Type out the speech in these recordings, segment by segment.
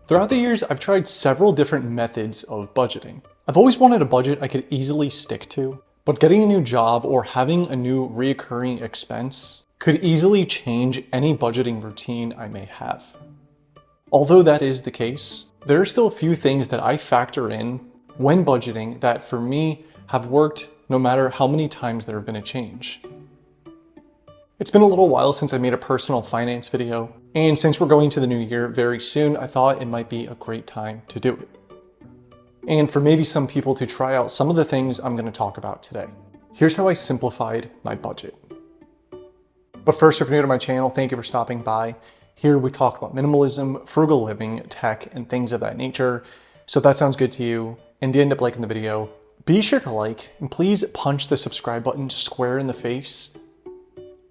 Throughout the years, I've tried several different methods of budgeting. I've always wanted a budget I could easily stick to, but getting a new job or having a new reoccurring expense could easily change any budgeting routine I may have. Although that is the case, there are still a few things that I factor in when budgeting that for me have worked no matter how many times there have been a change. It's been a little while since I made a personal finance video, and since we're going to the new year very soon, I thought it might be a great time to do it. And for maybe some people to try out some of the things I'm going to talk about today. Here's how I simplified my budget. But first, if you're new to my channel, thank you for stopping by. Here we talk about minimalism, frugal living, tech, and things of that nature. So if that sounds good to you, and you end up liking the video, be sure to like, and please punch the subscribe button square in the face.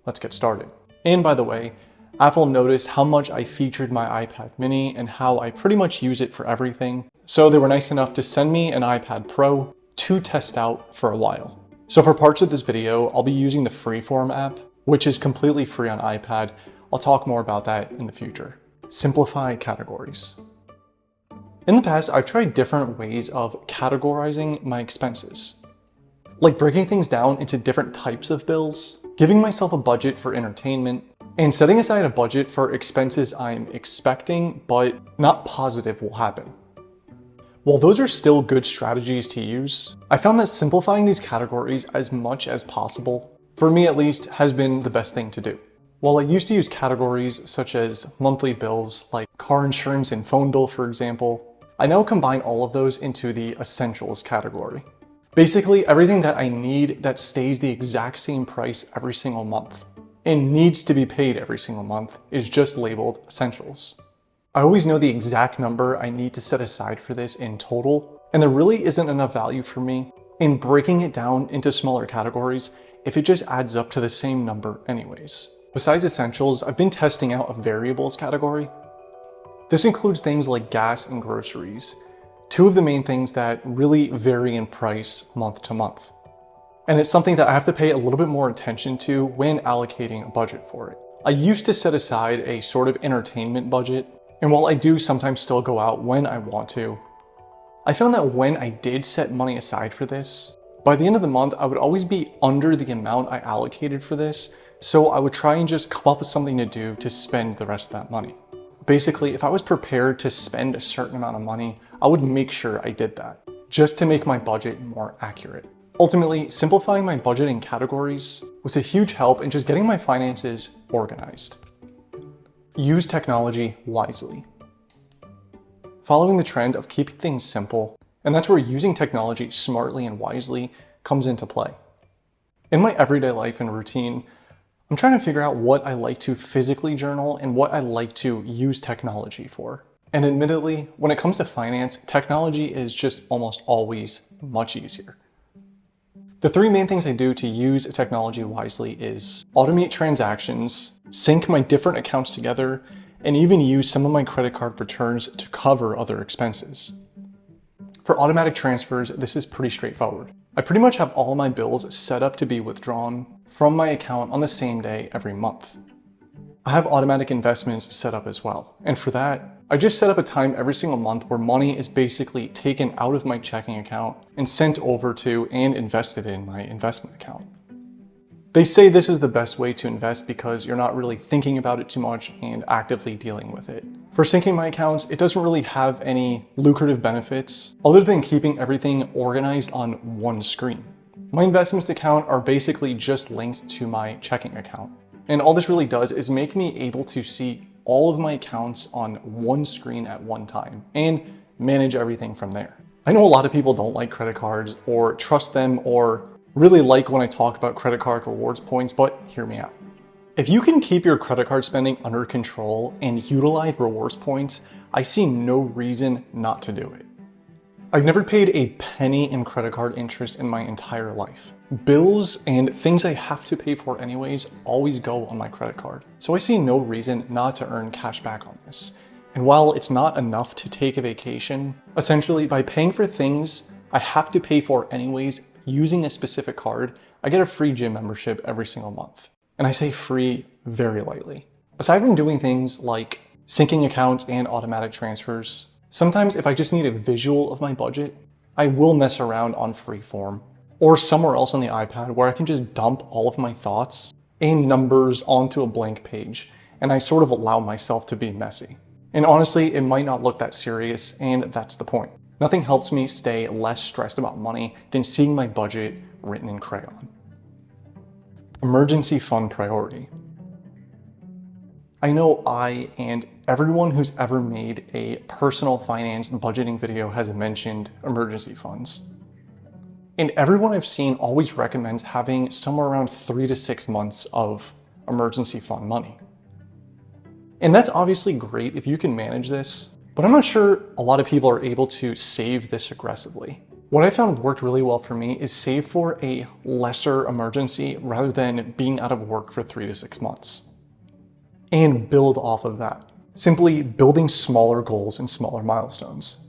Let's get started. And by the way, Apple noticed how much I featured my iPad mini and how I pretty much use it for everything. So they were nice enough to send me an iPad Pro to test out for a while. So for parts of this video, I'll be using the Freeform app, which is completely free on iPad. I'll talk more about that in the future. Simplify categories. In the past, I've tried different ways of categorizing my expenses, like breaking things down into different types of bills, giving myself a budget for entertainment, and setting aside a budget for expenses I'm expecting but not positive will happen. While those are still good strategies to use, I found that simplifying these categories as much as possible, for me at least, has been the best thing to do. While I used to use categories such as monthly bills like car insurance and phone bill, for example, I now combine all of those into the essentials category. Basically, everything that I need that stays the exact same price every single month and needs to be paid every single month is just labeled essentials. I always know the exact number I need to set aside for this in total, and there really isn't enough value for me in breaking it down into smaller categories if it just adds up to the same number anyways. Besides essentials, I've been testing out a variables category. This includes things like gas and groceries, two of the main things that really vary in price month to month. And it's something that I have to pay a little bit more attention to when allocating a budget for it. I used to set aside a sort of entertainment budget, and while I do sometimes still go out when I want to, I found that when I did set money aside for this, by the end of the month, I would always be under the amount I allocated for this, so I would try and just come up with something to do to spend the rest of that money. Basically, if I was prepared to spend a certain amount of money, I would make sure I did that, just to make my budget more accurate. Ultimately, simplifying my budgeting categories was a huge help in just getting my finances organized. Use technology wisely. Following the trend of keeping things simple, and that's where using technology smartly and wisely comes into play. In my everyday life and routine, I'm trying to figure out what I like to physically journal and what I like to use technology for. And admittedly, when it comes to finance, technology is just almost always much easier. The three main things I do to use technology wisely is automate transactions, sync my different accounts together, and even use some of my credit card returns to cover other expenses. For automatic transfers, this is pretty straightforward. I pretty much have all my bills set up to be withdrawn from my account on the same day every month. I have automatic investments set up as well. And for that, I just set up a time every single month where money is basically taken out of my checking account and sent over to and invested in my investment account. They say this is the best way to invest because you're not really thinking about it too much and actively dealing with it. For syncing my accounts, it doesn't really have any lucrative benefits other than keeping everything organized on one screen. My investments account are basically just linked to my checking account. And all this really does is make me able to see all of my accounts on one screen at one time and manage everything from there. I know a lot of people don't like credit cards or trust them or really like when I talk about credit card rewards points, but hear me out. If you can keep your credit card spending under control and utilize rewards points, I see no reason not to do it. I've never paid a penny in credit card interest in my entire life. Bills and things I have to pay for anyways always go on my credit card. So I see no reason not to earn cash back on this. And while it's not enough to take a vacation, essentially by paying for things I have to pay for anyways using a specific card, I get a free gym membership every single month. And I say free very lightly. Aside from doing things like syncing accounts and automatic transfers. Sometimes if I just need a visual of my budget, I will mess around on Freeform or somewhere else on the iPad where I can just dump all of my thoughts and numbers onto a blank page, and I sort of allow myself to be messy. And honestly, it might not look that serious, and that's the point. Nothing helps me stay less stressed about money than seeing my budget written in crayon. Emergency fund priority. I know I and everyone who's ever made a personal finance budgeting video has mentioned emergency funds. And everyone I've seen always recommends having somewhere around 3 to 6 months of emergency fund money. And that's obviously great if you can manage this, but I'm not sure a lot of people are able to save this aggressively. What I found worked really well for me is save for a lesser emergency rather than being out of work for 3 to 6 months. And build off of that. Simply building smaller goals and smaller milestones.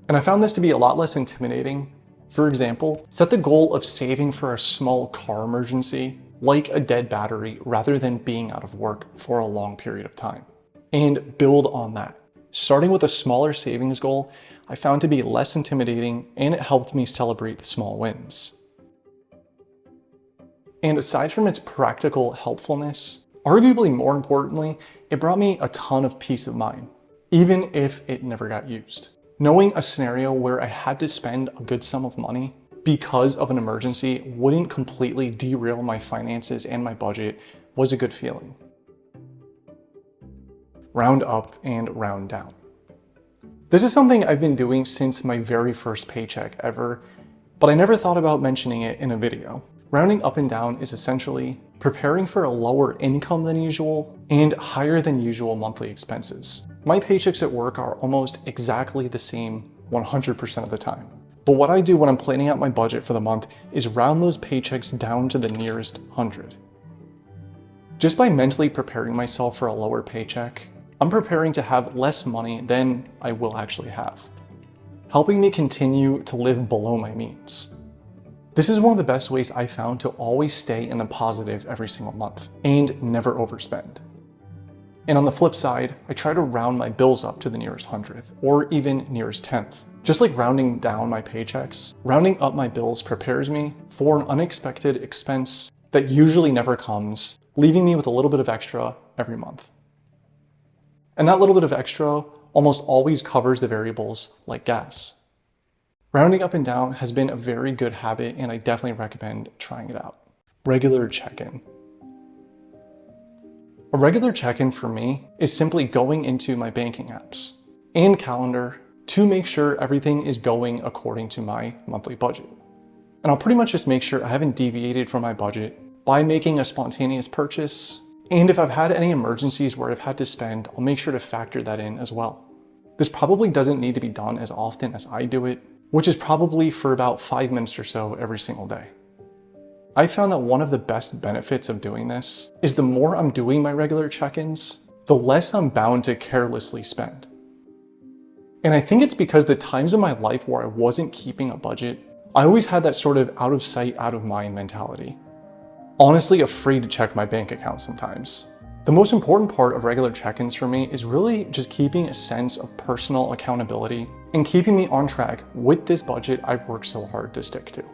And I found this to be a lot less intimidating. For example, set the goal of saving for a small car emergency, like a dead battery, rather than being out of work for a long period of time. And build on that. Starting with a smaller savings goal, I found to be less intimidating, and it helped me celebrate the small wins. And aside from its practical helpfulness, arguably more importantly, it brought me a ton of peace of mind, even if it never got used. Knowing a scenario where I had to spend a good sum of money because of an emergency wouldn't completely derail my finances and my budget was a good feeling. Round up and round down. This is something I've been doing since my very first paycheck ever, but I never thought about mentioning it in a video. Rounding up and down is essentially preparing for a lower income than usual and higher than usual monthly expenses. My paychecks at work are almost exactly the same 100% of the time. But what I do when I'm planning out my budget for the month is round those paychecks down to the nearest 100. Just by mentally preparing myself for a lower paycheck, I'm preparing to have less money than I will actually have, helping me continue to live below my means. This is one of the best ways I found to always stay in the positive every single month and never overspend. And on the flip side, I try to round my bills up to the nearest 100th or even nearest 10th. Just like rounding down my paychecks, rounding up my bills prepares me for an unexpected expense that usually never comes, leaving me with a little bit of extra every month. And that little bit of extra almost always covers the variables like gas. Rounding up and down has been a very good habit, and I definitely recommend trying it out. Regular check-in. A regular check-in for me is simply going into my banking apps and calendar to make sure everything is going according to my monthly budget. And I'll pretty much just make sure I haven't deviated from my budget by making a spontaneous purchase. And if I've had any emergencies where I've had to spend, I'll make sure to factor that in as well. This probably doesn't need to be done as often as I do it, which is probably for about 5 minutes or so every single day. I found that one of the best benefits of doing this is the more I'm doing my regular check-ins, the less I'm bound to carelessly spend. And I think it's because the times in my life where I wasn't keeping a budget, I always had that sort of out of sight, out of mind mentality. Honestly afraid to check my bank account sometimes. The most important part of regular check-ins for me is really just keeping a sense of personal accountability and keeping me on track with this budget I've worked so hard to stick to.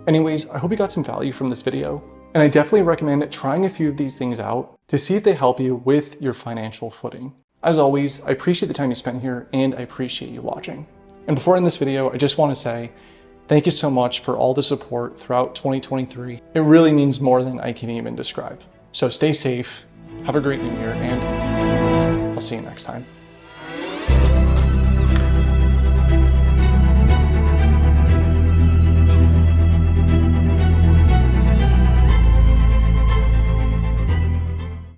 Anyways, I hope you got some value from this video, and I definitely recommend trying a few of these things out to see if they help you with your financial footing. As always, I appreciate the time you spent here, and I appreciate you watching. And before I end this video, I just want to say thank you so much for all the support throughout 2023. It really means more than I can even describe. So stay safe, have a great new year, and I'll see you next time.